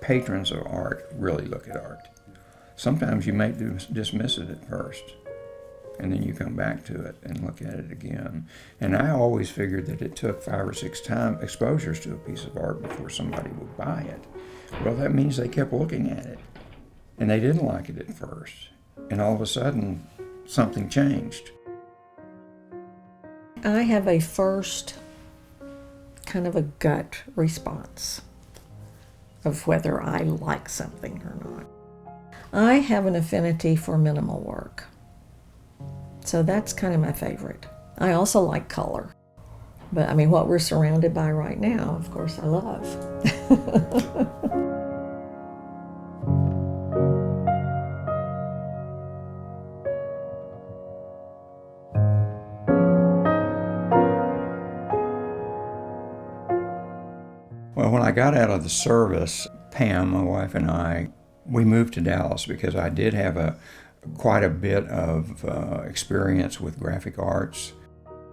patrons of art really look at art. Sometimes you may dismiss it at first, and then you come back to it and look at it again. And I always figured that it took 5 or 6 time exposures to a piece of art before somebody would buy it. Well, that means they kept looking at it, and they didn't like it at first. And all of a sudden, something changed. I have a first kind of a gut response of whether I like something or not. I have an affinity for minimal work. So that's kind of my favorite. I also like color. But I mean, what we're surrounded by right now, of course, I love. Well, when I got out of the service, Pam, my wife, and I, we moved to Dallas because I did have quite a bit of experience with graphic arts.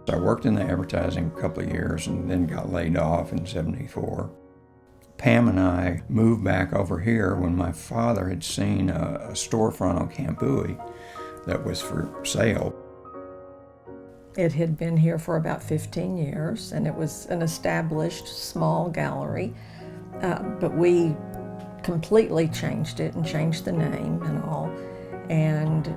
I worked in the advertising a couple of years and then got laid off in '74. Pam and I moved back over here when my father had seen a storefront on Campbell that was for sale. It had been here for about 15 years, and it was an established small gallery, but we completely changed it and changed the name and all, and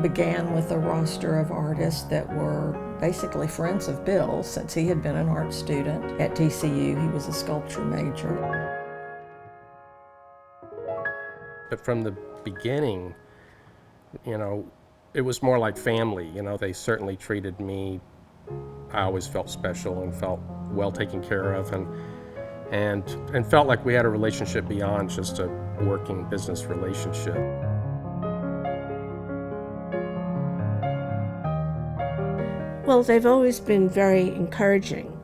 began with a roster of artists that were basically friends of Bill's, since he had been an art student at TCU. He was a sculpture major. But from the beginning, you know, it was more like family. You know, they certainly treated me, I always felt special and felt well taken care of, and felt like we had a relationship beyond just a working business relationship. Well, they've always been very encouraging.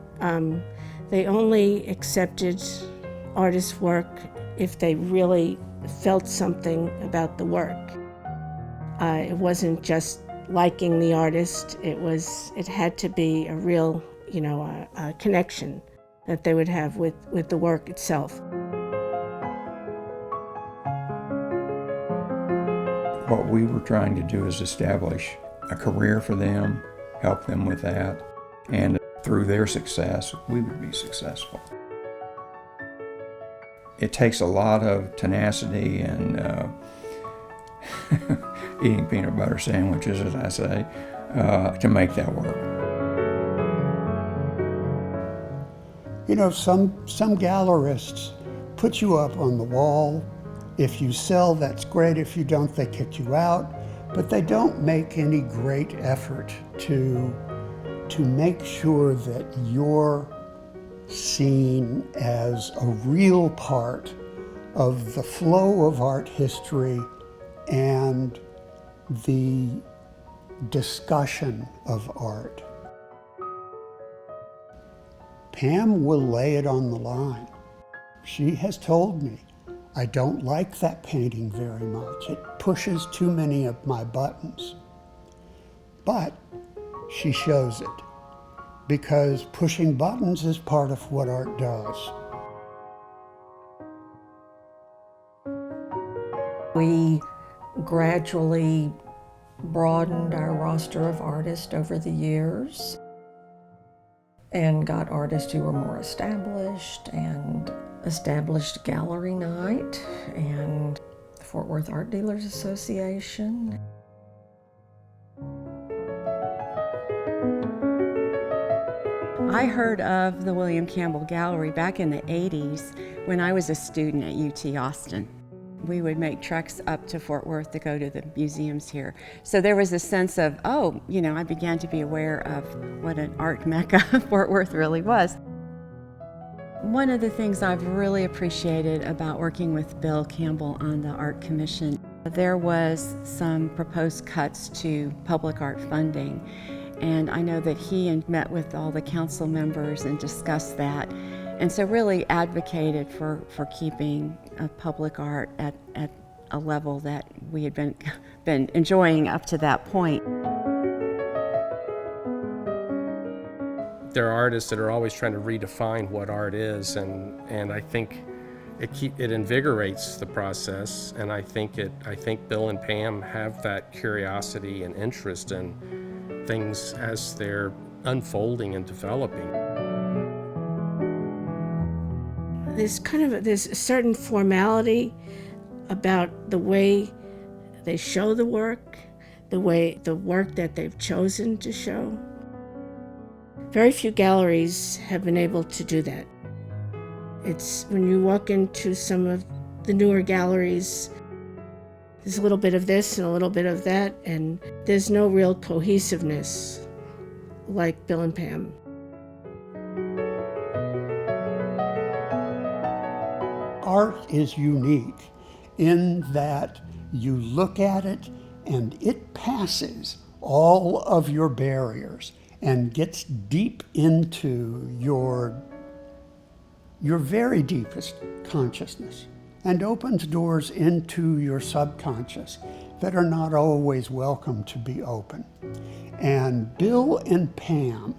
They only accepted artists' work if they really felt something about the work. It wasn't just liking the artist, it had to be a real, you know, a connection that they would have with the work itself. What we were trying to do is establish a career for them, help them with that, and through their success, we would be successful. It takes a lot of tenacity and eating peanut butter sandwiches, as I say, to make that work. You know, some gallerists put you up on the wall. If you sell, that's great. If you don't, they kick you out. But they don't make any great effort to make sure that you're seen as a real part of the flow of art history and the discussion of art. Pam will lay it on the line. She has told me, I don't like that painting very much. It pushes too many of my buttons. But she shows it, because pushing buttons is part of what art does. We gradually broadened our roster of artists over the years and got artists who were more established, and established gallery night and the Fort Worth Art Dealers Association. I heard of the William Campbell Gallery back in the 80s when I was a student at UT Austin. We would make treks up to Fort Worth to go to the museums here. So there was a sense of, oh, you know, I began to be aware of what an art mecca Fort Worth really was. One of the things I've really appreciated about working with Bill Campbell on the Art Commission, there was some proposed cuts to public art funding. And I know that he met with all the council members and discussed that. And so really advocated for keeping public art at a level that we had been enjoying up to that point. There are artists that are always trying to redefine what art is, and I think it invigorates the process, and I think Bill and Pam have that curiosity and interest in things as they're unfolding and developing. There's a certain formality about the way they show the work that they've chosen to show. Very few galleries have been able to do that. It's when you walk into some of the newer galleries, there's a little bit of this and a little bit of that, and there's no real cohesiveness like Bill and Pam. Art is unique in that you look at it and it passes all of your barriers and gets deep into your very deepest consciousness and opens doors into your subconscious that are not always welcome to be open. And Bill and Pam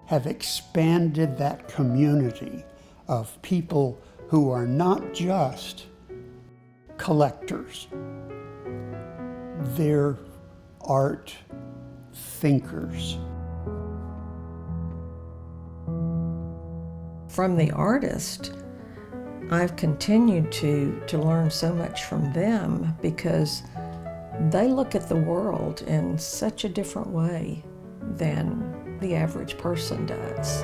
have expanded that community of people who are not just collectors, they're art thinkers. From the artist, I've continued to learn so much from them because they look at the world in such a different way than the average person does.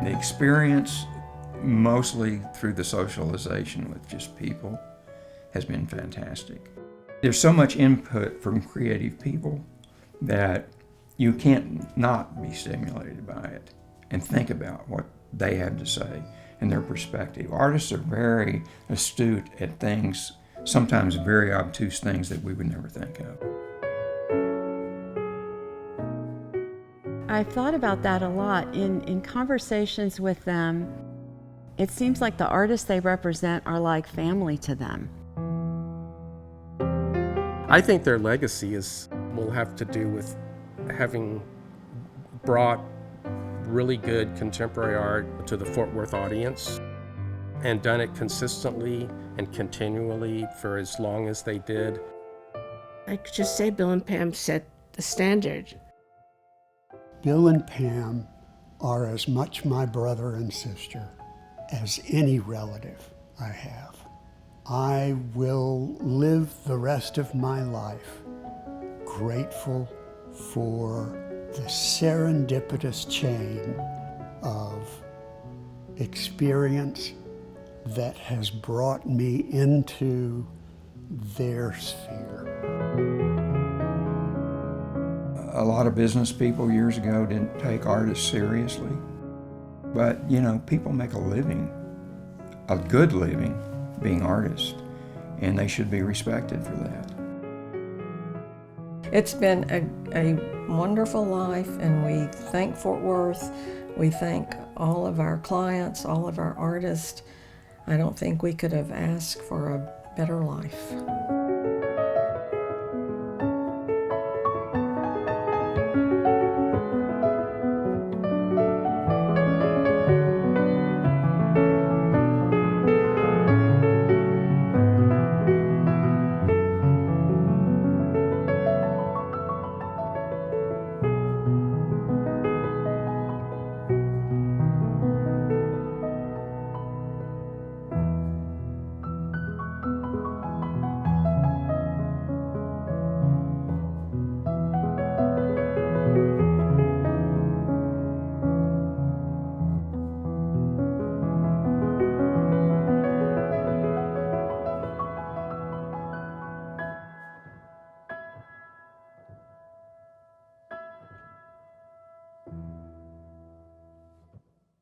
The experience, mostly through the socialization with just people, has been fantastic. There's so much input from creative people that you can't not be stimulated by it and think about what they have to say and their perspective. Artists are very astute at things, sometimes very obtuse things that we would never think of. I've thought about that a lot in conversations with them. It seems like the artists they represent are like family to them. I think their legacy will have to do with having brought really good contemporary art to the Fort Worth audience and done it consistently and continually for as long as they did. I could just say Bill and Pam set the standard. Bill and Pam are as much my brother and sister as any relative I have. I will live the rest of my life grateful for the serendipitous chain of experience that has brought me into their sphere. A lot of business people years ago didn't take artists seriously, but people make a living, a good living, being artists, and they should be respected for that. It's been a wonderful life, and we thank Fort Worth. We thank all of our clients, all of our artists. I don't think we could have asked for a better life.